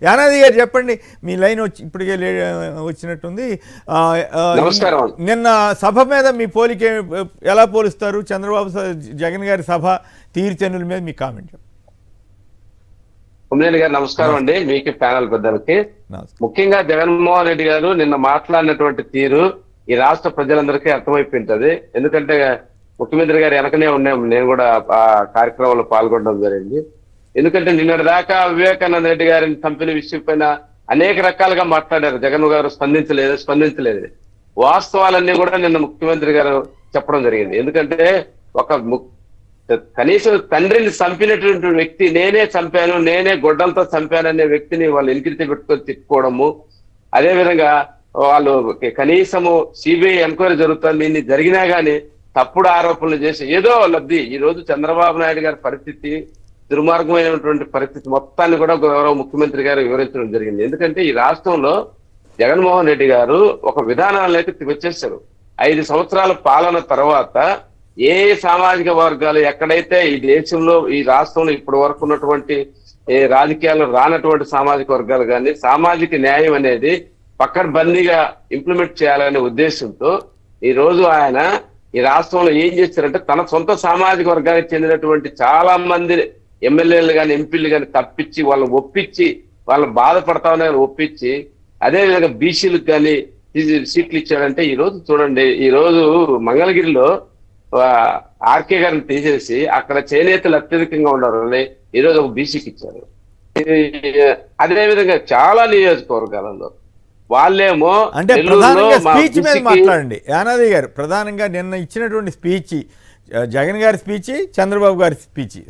యానాది గారు చెప్పండి, మీ లైన్ వచ్చి ఇప్పటికే వచ్చినట్టుంది. నమస్కారం. నిన్న సభ మీద మీ పోలిక ఎలా పోలుస్తారు? చంద్రబాబు జగన్ గారి సభ తీరుతెన్నుల మీద మీ కామెంట్. ఉమ్మేని గారు నమస్కారం అండి, మీకు ప్యానల్ పెద్దలకి. ముఖ్యంగా జగన్మోహన్ రెడ్డి గారు నిన్న మాట్లాడినటువంటి తీరు ఈ రాష్ట్ర ప్రజలందరికీ అర్థమైపోయింటది. ఎందుకంటే ముఖ్యమంత్రి గారు వెనకనే ఉన్నాం, నేను కూడా ఆ కార్యక్రమంలో పాల్గొనడం జరిగింది. ఎందుకంటే నిన్నటి దాకా వివేకానంద రెడ్డి గారిని చంపిన విషయం పైన అనేక రకాలుగా మాట్లాడారు. జగన్ గారు స్పందించలేదు. వాస్తవాలన్నీ కూడా నిన్న ముఖ్యమంత్రి గారు చెప్పడం జరిగింది. ఎందుకంటే కనీసం తండ్రిని చంపినటువంటి వ్యక్తి నేనే చంపాను, నేనే గొడ్డలతో చంపాననే వ్యక్తిని వాళ్ళు ఎలికిరితి పెట్టుకొని తిట్టుకోవడము, అదేవిధంగా వాళ్ళు కనీసము సిబిఐ ఎంక్వైరీ జరుగుతుంది, ఇన్ని జరిగినా గానీ తప్పుడు ఆరోపణలు చేసి ఏదో లబ్ధి. ఈ రోజు చంద్రబాబు నాయుడు గారి పరిస్థితి, దుర్మార్గమైనటువంటి పరిస్థితి మొత్తాన్ని కూడా గౌరవ ముఖ్యమంత్రి గారు వివరించడం జరిగింది. ఎందుకంటే ఈ రాష్ట్రంలో జగన్మోహన్ రెడ్డి గారు ఒక విధానాలకి వచ్చేసారు. 5 సంవత్సరాల పాలన తర్వాత ఏ సామాజిక వర్గాలు ఎక్కడైతే ఈ దేశంలో ఈ రాష్ట్రంలో ఇప్పటి వరకు ఉన్నటువంటి రాజకీయాల్లో రానటువంటి సామాజిక వర్గాలు కానీ సామాజిక న్యాయం అనేది పకడ్బందీగా ఇంప్లిమెంట్ చేయాలనే ఉద్దేశంతో ఈ రోజు ఆయన ఈ రాష్ట్రంలో ఏం చేశారంటే తన సొంత సామాజిక వర్గానికి చెందినటువంటి చాలా మంది ఎమ్మెల్యేలు కానీ ఎంపీలు కానీ తప్పించి వాళ్ళని ఒప్పించి వాళ్ళు బాధపడతామని ఒప్పించి అదేవిధంగా బీసీలకు కానీ సీట్లు ఇచ్చాడంటే ఈ రోజు చూడండి, ఈ రోజు మంగళగిరిలో ఆర్కే గారిని తీసేసి అక్కడ చేనేతలు అత్యధికంగా ఉన్నారు, ఈ రోజు ఒక బీసీకి ఇచ్చారు. అదేవిధంగా చాలా నియోజకవర్గాలలో వాళ్ళేమో అంటే ప్రధానంగా స్పీచ్ మీద మాట్లాడండి యానాది గారు. ప్రధానంగా నిన్న ఇచ్చినటువంటి స్పీచ్, జగన్ గారి స్పీచ్, చంద్రబాబు గారి స్పీచ్.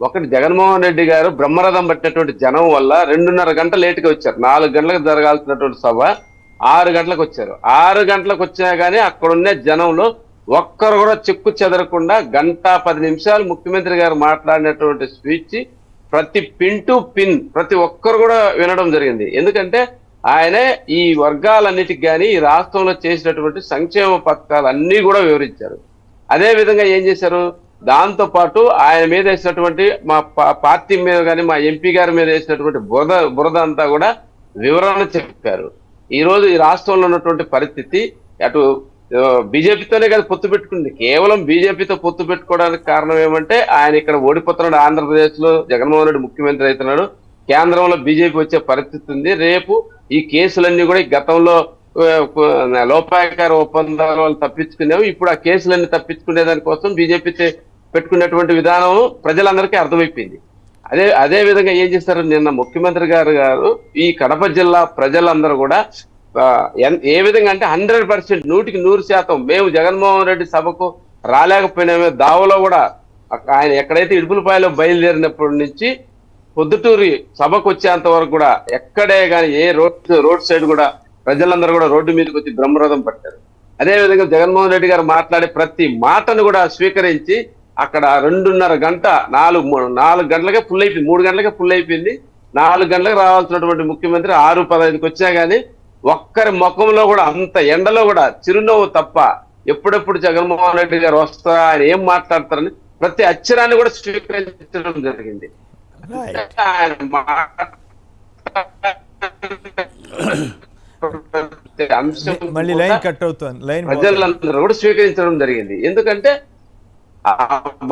ఒకటి జగన్మోహన్ రెడ్డి గారు బ్రహ్మరథం పట్టినటువంటి జనం వల్ల 2.5 గంటలు లేటుగా వచ్చారు. 4 గంటలకు జరగాల్సినటువంటి సభ 6 గంటలకు వచ్చారు. 6 గంటలకు వచ్చినా గానీ అక్కడున్న జనంలో ఒక్కరు కూడా చెక్కు చెదరకుండా 1 గంట 10 నిమిషాలు ముఖ్యమంత్రి గారు మాట్లాడినటువంటి స్పీచ్ ప్రతి పిన్ టు పిన్ ప్రతి ఒక్కరు కూడా వినడం జరిగింది. ఎందుకంటే ఆయనే ఈ వర్గాలన్నిటికి కానీ ఈ రాష్ట్రంలో చేసినటువంటి సంక్షేమ పథకాలన్నీ కూడా వివరించారు. అదే విధంగా ఏం చేశారు, దాంతో పాటు ఆయన మీద వేసినటువంటి మా పార్టీ మీద కానీ మా ఎంపీ గారి మీద వేసినటువంటి బురద అంతా కూడా వివరణ చెప్పారు. ఈ రోజు ఈ రాష్ట్రంలో ఉన్నటువంటి పరిస్థితి అటు బీజేపీతోనే కదా పొత్తు పెట్టుకుంది. కేవలం బీజేపీతో పొత్తు పెట్టుకోవడానికి కారణం ఏమంటే ఆయన ఇక్కడ ఓడిపోతున్నాడు, ఆంధ్రప్రదేశ్ లో జగన్మోహన్ రెడ్డి ముఖ్యమంత్రి అవుతున్నాడు, కేంద్రంలో బీజేపీ వచ్చే పరిస్థితి ఉంది. రేపు ఈ కేసులన్నీ కూడా గతంలో లోపాయకార ఒప్పందాల వాళ్ళు తప్పించుకునేవి, ఇప్పుడు ఆ కేసులన్నీ తప్పించుకునే దానికోసం బీజేపీ పెట్టుకున్నటువంటి విధానం ప్రజలందరికీ అర్థమైపోయింది. అదే విధంగా ఏం చేస్తారు, నిన్న ముఖ్యమంత్రి గారు ఈ కడప జిల్లా ప్రజలందరూ కూడా ఏ విధంగా అంటే 100% 100% మేము జగన్మోహన్ రెడ్డి సభకు రాలేకపోయినామే దావలో కూడా ఆయన ఎక్కడైతే ఇడుపులపాయలో బయలుదేరినప్పటి నుంచి పొద్దుటూరి సభకు వచ్చేంత వరకు కూడా ఎక్కడే కానీ ఏ రోడ్ సైడ్ కూడా ప్రజలందరూ కూడా రోడ్డు మీదకి వచ్చి బ్రహ్మరథం పట్టారు. అదేవిధంగా జగన్మోహన్ రెడ్డి గారు మాట్లాడే ప్రతి మాటను కూడా స్వీకరించి అక్కడ 2.5 గంట 4 గంటలకే ఫుల్ అయిపోయింది, 3 గంటలకే ఫుల్ అయిపోయింది. 4 గంటలకు రావాల్సినటువంటి ముఖ్యమంత్రి 6:15కి వచ్చినా గానీ ఒక్కరి ముఖంలో కూడా అంత ఎండలో కూడా చిరునవ్వు తప్ప ఎప్పుడెప్పుడు జగన్మోహన్ రెడ్డి గారు వస్తారా, ఆయన ఏం మాట్లాడతారని ప్రతి అక్షరాన్ని కూడా స్వీకరించడం జరిగింది. మళ్ళీ లైన్ కట్ అవుతుంది, ప్రజలందరూ కూడా స్వీకరించడం జరిగింది. ఎందుకంటే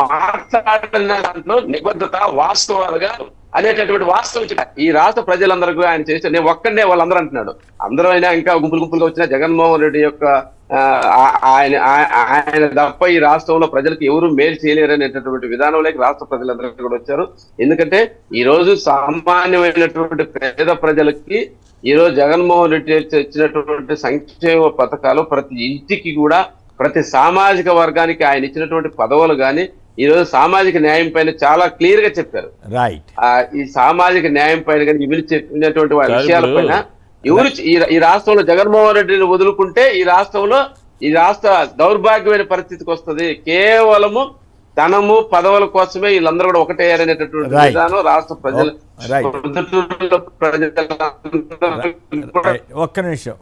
మాట్లాడిన దాంట్లో నిబద్ధత, వాస్తవాలుగా అనేటటువంటి వాస్తవం ఈ రాష్ట్ర ప్రజలందరికీ ఆయన చేస్తే నేను ఒక్కడే వాళ్ళందరూ అంటున్నాడు. అందరూ అయినా ఇంకా గుంపులుగా వచ్చిన జగన్మోహన్ రెడ్డి యొక్క ఆయన తప్ప ఈ రాష్ట్రంలో ప్రజలకు ఎవరు మేలు చేయలేరు అనేటటువంటి విధానంలోకి రాష్ట్ర ప్రజలందరూ కూడా వచ్చారు. ఎందుకంటే ఈ రోజు సామాన్యమైనటువంటి పేద ప్రజలకి ఈ రోజు జగన్మోహన్ రెడ్డి ఇచ్చినటువంటి సంక్షేమ పథకాలు ప్రతి ఇంటికి కూడా ప్రతి సామాజిక వర్గానికి ఆయన ఇచ్చినటువంటి పదవులు కానీ ఈ రోజు సామాజిక న్యాయం పైన చాలా క్లియర్ గా చెప్పారు. ఈ సామాజిక న్యాయం పైన కానీ ఇవి చెప్పినటువంటి విషయాల పైన ఎవరు ఈ రాష్ట్రంలో జగన్మోహన్ రెడ్డిని వదులుకుంటే ఈ రాష్ట్ర దౌర్భాగ్యమైన పరిస్థితికి వస్తుంది. కేవలము ధనము పదవుల కోసమే వీళ్ళందరూ కూడా ఒకటేయారనేటటువంటి విధానం రాష్ట్ర ప్రజలు ఒక్క నిమిషం.